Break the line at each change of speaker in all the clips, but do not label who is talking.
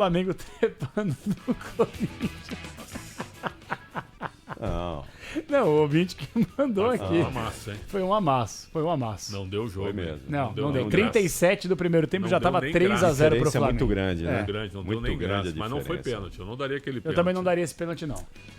Flamengo trepando no Corinthians. Não, o ouvinte que mandou aqui.
Foi um amasso, hein?
Foi um amasso.
Não deu jogo.
Foi mesmo.
Não deu. 37 do primeiro tempo, já tava 3-0 pro Flamengo.
Muito grande, né?
Não
muito
deu nem
grande
graça, mas não foi pênalti. Eu não daria aquele pênalti.
Eu também não daria esse pênalti, não.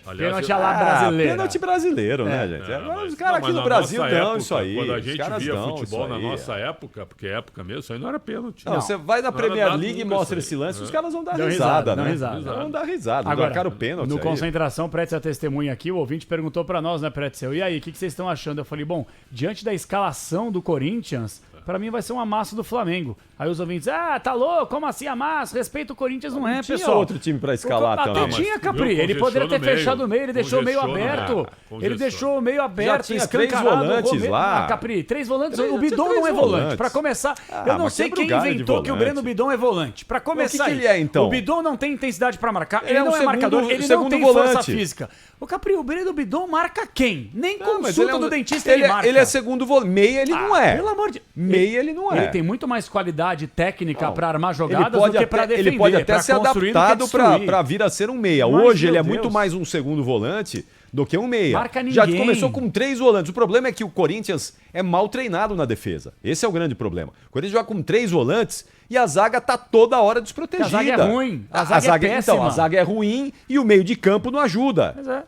Aliás,
Pênalti à la brasileira.
Pênalti brasileiro, né, gente? Os caras aqui no Brasil dão isso aí.
Quando a gente via
dão
futebol
isso
na
aí.
nossa época, porque é época mesmo, isso aí não era pênalti.
Não, você vai na Premier League e mostra esse lance, os caras vão dar risada, né? Vão dar risada.
Agora,
cara o pênalti
no
aí.
Concentração, Pretzel é testemunha aqui, o ouvinte perguntou pra nós, né, Pretzel? E aí, o que vocês estão achando? Eu falei, bom, diante da escalação do Corinthians, pra mim vai ser um amasso do Flamengo. Aí os ouvintes, tá louco, como assim amasso? Respeito o Corinthians, não é,
Tinha
pessoal.
outro time pra escalar também.
Até tinha, Capri. Ele poderia ter fechado o meio, ele deixou o meio aberto. Ele deixou o meio aberto,
tinha 3 volantes lá.
Capri, 3 volantes. O Bidon não é volante. Pra começar, eu não sei quem inventou que o Breno Bidon é volante. Pra começar,
o que ele é, então?
O Bidon não tem intensidade pra marcar, ele
é
não
um
é marcador, ele não tem força física. O Capri, o Breno Bidon marca quem? Nem consulta do dentista ele marca.
Ele é segundo volante. Meia ele não é.
Pelo amor de Deus.
Meia ele não é.
Ele tem muito mais qualidade técnica pra armar jogadas do que pra defender.
Ele pode até ser adaptado pra vir a ser um meia.
Mas,
hoje ele é
Deus.
muito mais um segundo volante do que um meia.
Marca ninguém.
Já começou com 3 volantes. O problema é que o Corinthians é mal treinado na defesa. Esse é o grande problema. O Corinthians joga com 3 volantes e a zaga tá toda hora desprotegida.
A zaga é ruim. A zaga é péssima.
Então, a zaga é ruim e o meio de campo não ajuda.
Mas é.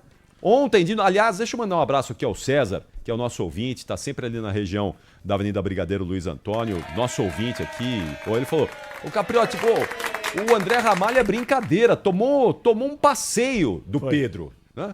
Ontem, aliás, deixa eu mandar um abraço aqui ao César, que é o nosso ouvinte, está sempre ali na região da Avenida Brigadeiro Luiz Antônio, nosso ouvinte aqui. Ele falou, o Capriotti, o André Ramalho é brincadeira, tomou um passeio do Pedro. Né?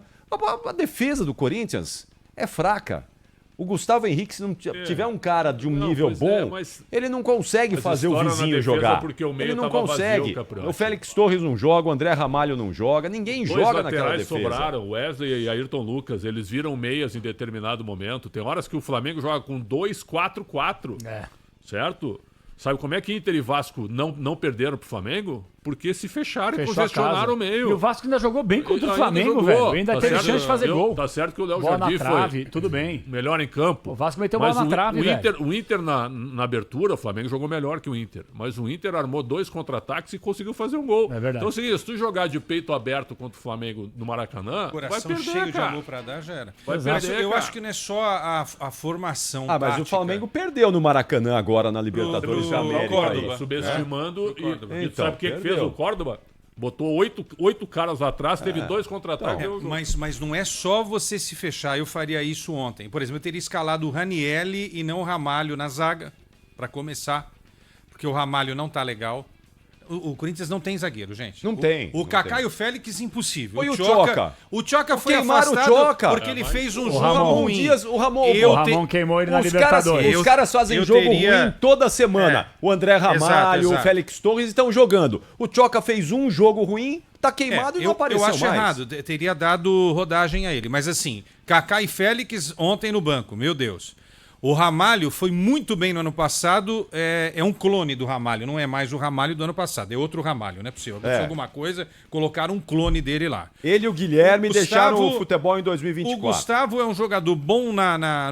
A defesa do Corinthians é fraca. O Gustavo Henrique, se não tiver um cara de um nível bom, ele não consegue fazer o vizinho jogar. Ele não consegue. O Félix Torres não joga, o André Ramalho não joga, ninguém joga naquela defesa.
Sobraram, Wesley e Ayrton Lucas, eles viram meias em determinado momento. Tem horas que o Flamengo joga com 2-4-4, certo? Sabe como é que Inter e Vasco não perderam pro Flamengo? Porque se fecharam e congestionaram o meio.
E o Vasco ainda jogou bem contra o Flamengo, velho. Ainda teve chance de fazer gol.
Tá certo que o Léo
Bola
Jardim
na trave, tudo bem.
Melhor em campo.
O Vasco meteu bola na trave, velho.
O Inter na abertura, o Flamengo jogou melhor que o Inter. Mas o Inter armou 2 contra-ataques e conseguiu fazer um gol.
É verdade.
Então é o seguinte, se tu jogar de peito aberto contra o Flamengo no Maracanã,
coração
vai perder,
cheio
cara.
de amor pra dar, já era.
Vai perder,
eu acho que não é só a formação
mas
tática.
o Flamengo perdeu no Maracanã agora na Libertadores de América.
Córdoba, subestimando. E sabe o que fez o Córdoba? Botou 8 caras atrás, teve 2 contra-ataques.
Mas não é só você se fechar. Eu faria isso ontem. Por exemplo, eu teria escalado o Ranielli e não o Ramalho na zaga, para começar. Porque o Ramalho não tá legal. O Corinthians não tem zagueiro, gente.
Não tem.
O Kaká e o Félix, impossível.
E o Tchoca?
O Tchoca foi
Queimaram
afastado
o Tchoca.
porque ele fez um jogo
Ramon.
ruim.
O
Ramon queimou ele na Libertadores.
Os caras fazem jogo ruim toda semana. O André Ramalho,
exato.
o Félix Torres estão jogando. O Tchoca fez um jogo ruim, tá queimado e não apareceu mais.
Eu acho errado, teria dado rodagem a ele. Mas assim, Kaká e Félix ontem no banco, meu Deus. O Ramalho foi muito bem no ano passado, é um clone do Ramalho, não é mais o Ramalho do ano passado, é outro Ramalho, não é possível. Aconteceu alguma coisa, colocaram um clone dele lá.
Ele e o Guilherme deixaram o futebol em 2024.
O Gustavo é um jogador bom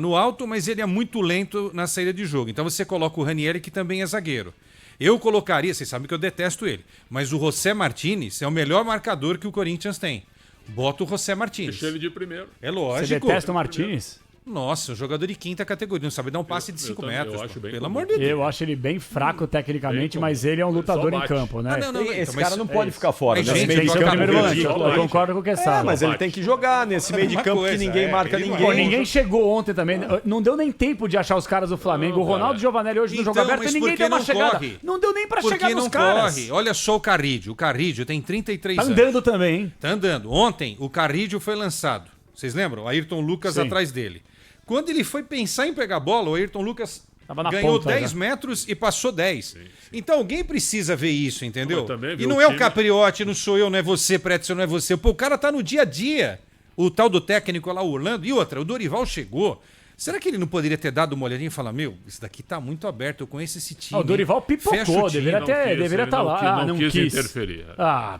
no alto, mas ele é muito lento na saída de jogo. Então você coloca o Ranieri, que também é zagueiro. Eu colocaria, vocês sabem que eu detesto ele, mas o José Martínez é o melhor marcador que o Corinthians tem. Bota o José Martínez.
Deixa ele de primeiro.
É lógico.
Você detesta o Martínez?
Nossa, um jogador de quinta categoria, não sabe dar um passe de 5 metros.
Eu acho bem
pelo amor de Deus.
Eu acho ele bem fraco tecnicamente, mas ele é um lutador em campo, né?
Esse cara não pode ficar fora.
Esse meio de campo primeiro volante. Eu concordo com o que sabe.
Mas ele tem que jogar nesse meio de campo que ninguém marca ninguém.
Pô, ninguém chegou ontem também. Não deu nem tempo de achar os caras do Flamengo. O Ronaldo Giovanelli hoje no jogo aberto e ninguém deu uma chegada. Não deu nem pra chegar nos caras.
Corre? Olha só o Carrídio. O Carrídio tem 33 anos.
Tá andando também, hein?
Tá andando. Ontem, o Carrídio foi lançado. Vocês lembram? Ayrton Lucas atrás dele. Quando ele foi pensar em pegar a bola, o Ayrton Lucas ganhou 10 metros e passou 10. Sim. Então alguém precisa ver isso, entendeu? E não é o Capriotti, não sou eu, não é você, Pretzel, não é você. Pô, o cara tá no dia a dia. O tal do técnico lá, o Orlando. E outra, o Dorival chegou. Será que ele não poderia ter dado uma olhadinha e falar, meu, isso daqui tá muito aberto, eu conheço esse time.
O Dorival pipocou, deveria estar lá.
Não quis interferir.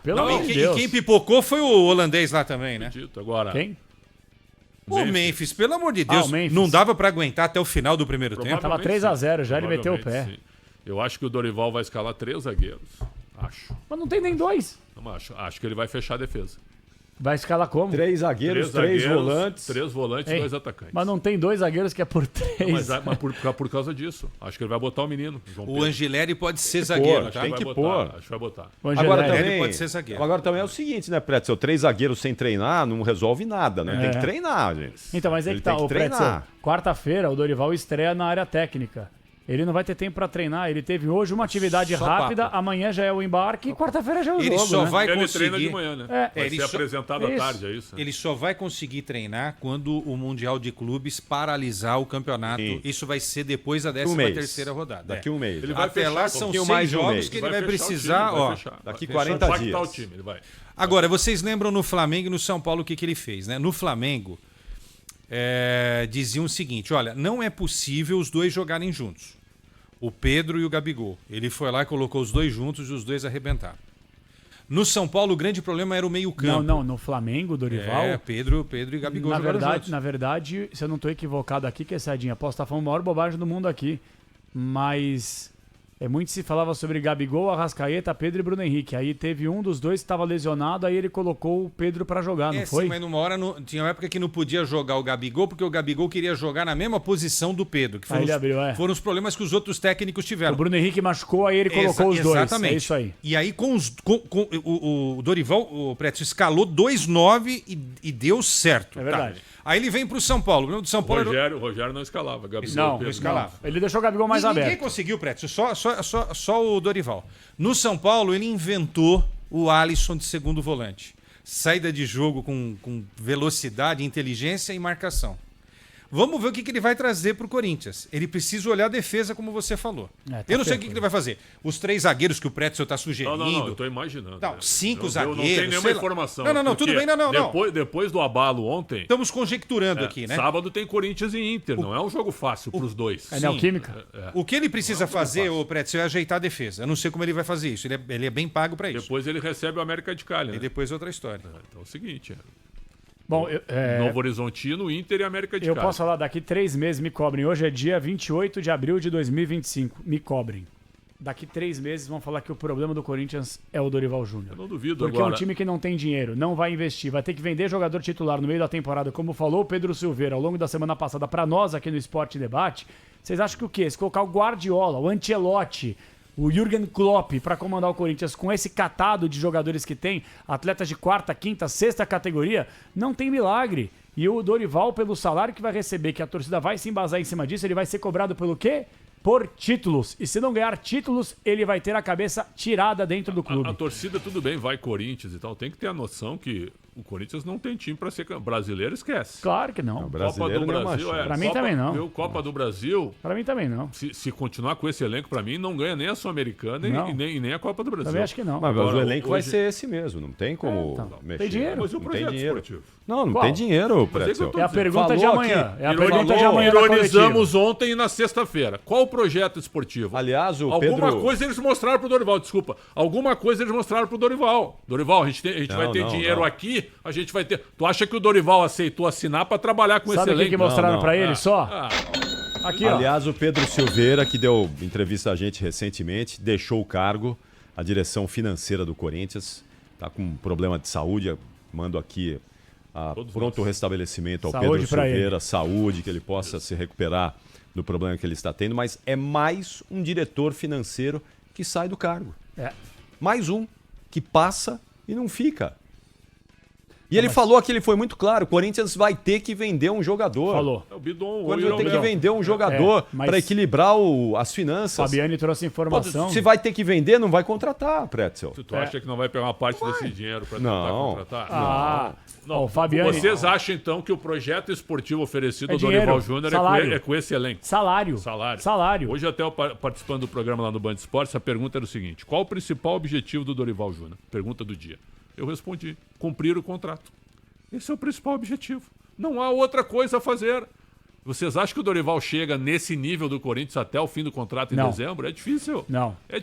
Pelo amor de Deus.
E quem pipocou foi o holandês lá também, né?
Agora.
Quem?
O Memphis, pelo amor de Deus, não dava pra aguentar até o final do primeiro tempo.
Tava 3-0 já, ele meteu o pé.
Sim. Eu acho que o Dorival vai escalar 3 zagueiros. Acho.
Mas não tem nem 2.
Não acho. Acho que ele vai fechar a defesa.
Vai escalar como?
3 zagueiros, 3 volantes.
3 volantes e 2 atacantes.
Mas não tem 2 zagueiros que é por 3.
Mas por causa disso. Acho que ele vai botar o menino.
O Angileri pode ser zagueiro, tá?
Tem que pôr.
Acho que vai botar.
Agora também,
pode ser zagueiro.
Agora também é o seguinte, né, Pretzel? 3 zagueiros sem treinar não resolve nada, né? Tem que treinar, gente.
Então, mas é que tá. O Pretzel, quarta-feira, o Dorival estreia na área técnica. Ele não vai ter tempo para treinar. Ele teve hoje uma atividade rápida, amanhã já é o embarque e quarta-feira já é o jogo.
Ele só vai
Ele
conseguir...
treina de manhã, né? Vai ser apresentado à tarde, é isso?
Ele só vai conseguir treinar quando o Mundial de Clubes paralisar o campeonato.
Sim.
isso vai ser depois da 13ª rodada.
Daqui um mês.
Ele vai
Até lá são 6
mais de um
jogos
mês.
que ele vai precisar.
Daqui
Vai
40
impactar
dias.
o time, ele vai.
Agora, vocês lembram no Flamengo e no São Paulo o que ele fez, né? No Flamengo, diziam o seguinte: olha, não é possível os dois jogarem juntos. O Pedro e o Gabigol. Ele foi lá e colocou os dois juntos e os dois arrebentaram. No São Paulo, o grande problema era o meio-campo.
Não. No Flamengo, Dorival.
Pedro e Gabigol jogaram juntos.
Na verdade, se eu não estou equivocado aqui, que é Sadinha, posso estar falando a maior bobagem do mundo aqui. Mas muito se falava sobre Gabigol, Arrascaeta, Pedro e Bruno Henrique. Aí teve um dos dois que estava lesionado, aí ele colocou o Pedro para jogar, não foi?
Sim, mas numa hora tinha uma época que não podia jogar o Gabigol, porque o Gabigol queria jogar na mesma posição do Pedro. Que foram os problemas que os outros técnicos tiveram.
O Bruno Henrique machucou, aí ele colocou os dois.
Exatamente.
É isso aí.
E aí o Dorival, o Pretzel, escalou 2-9 e deu certo.
É verdade.
Tá. Aí ele vem pro São Paulo. O problema do São Paulo
O Rogério não escalava. Gabigol,
Não escalava. Ele deixou o Gabigol mais aberto.
Ninguém conseguiu, Pretzel, só o Dorival. No São Paulo, ele inventou o Alisson de segundo volante. Saída de jogo com velocidade, inteligência e marcação. Vamos ver o que ele vai trazer pro Corinthians. Ele precisa olhar a defesa, como você falou. Eu não sei o que ele vai fazer. Os 3 zagueiros que o Pretzel está sugerindo.
Não, eu tô imaginando.
Não, 5 zagueiros.
Não tem nenhuma informação.
Não, tudo bem, não.
Depois do abalo ontem...
Estamos conjecturando aqui, né?
Sábado tem Corinthians e Inter. Não é um jogo fácil pros dois.
É Neoquímica.
O que ele precisa fazer, o Pretzel, é ajeitar a defesa. Eu não sei como ele vai fazer isso. Ele é bem pago para isso.
Depois ele recebe o América de Cali, né?
E depois outra história.
Então é o seguinte...
Bom,
Novo Horizontino, Inter e América de Cali.
Eu posso falar, daqui 3 meses me cobrem. Hoje é dia 28 de abril de 2025. Me cobrem. Daqui 3 meses vão falar que o problema do Corinthians é o Dorival Júnior.
Eu não duvido
Porque
agora.
é um time que não tem dinheiro, não vai investir, vai ter que vender jogador titular no meio da temporada, como falou o Pedro Silveira ao longo da semana passada para nós aqui no Esporte Debate. Vocês acham que o quê? Se colocar o Guardiola, o Ancelotti, o Jürgen Klopp para comandar o Corinthians com esse catado de jogadores que tem, atletas de 4ª, 5ª, 6ª categoria, não tem milagre. E o Dorival, pelo salário que vai receber, que a torcida vai se embasar em cima disso, ele vai ser cobrado pelo quê? Por títulos. E se não ganhar títulos, ele vai ter a cabeça tirada dentro do clube.
A torcida, tudo bem, vai Corinthians e tal. Tem que ter a noção que o Corinthians não tem time para ser brasileiro, esquece.
Claro que não.
Copa do Brasil,
Pra mim também não.
Viu? Copa do Brasil,
Pra mim também não.
se continuar com esse elenco, pra mim, não ganha nem a Sul-Americana e nem a Copa do Brasil.
Também acho que não.
Mas
Agora,
o elenco vai
hoje-
ser esse mesmo, não tem como mexer.
Tem dinheiro.
Mas e o
Não tem
projeto
dinheiro.
esportivo?
Não
Qual?
tem dinheiro,
Mas é que eu
Pretzel.
tô
É a pergunta
Falou
de amanhã.
aqui.
É a pergunta de amanhã.
Ironizamos ontem e na sexta-feira. Qual o projeto esportivo?
Aliás, o
Alguma
Pedro...
coisa eles mostraram pro Dorival, desculpa. Alguma coisa eles mostraram pro Dorival. Dorival, a gente vai ter dinheiro aqui, a gente vai ter... Tu acha que o Dorival aceitou assinar pra trabalhar com esse
Sabe o que
elenco?
mostraram
Não.
pra ele só? Aqui, ó.
Aliás, o Pedro Silveira, que deu entrevista a gente recentemente, deixou o cargo, a direção financeira do Corinthians, tá com um problema de saúde, mando aqui pronto restabelecimento ao
Saúde
Pedro
pra
Silveira, saúde, que ele possa se recuperar do problema que ele está tendo, mas é mais um diretor financeiro que sai do cargo. Mais um que passa e não fica. E ele falou aqui, ele foi muito claro, o Corinthians vai ter que vender um jogador.
Falou.
É o Bidon,
O Corinthians vai ter que vender um jogador
mas-
para equilibrar as finanças.
Fabiane trouxe informação.
Se vai ter que vender, não vai contratar, Pretzel.
Tu acha que não vai pegar uma parte desse dinheiro pra tentar
Não.
contratar?
Ó, o Fabiane...
Vocês acham, então, que o projeto esportivo oferecido
É
ao Dorival
dinheiro,
Júnior
salário.
é com esse elenco?
Salário.
Hoje, até eu participando do programa lá no Band Esportes, a pergunta era o seguinte: qual o principal objetivo do Dorival Júnior? Pergunta do dia. Eu respondi: cumprir o contrato. Esse é o principal objetivo. Não há outra coisa a fazer. Vocês acham que o Dorival chega nesse nível do Corinthians até o fim do contrato em
Não.
dezembro? É difícil.
Não.
É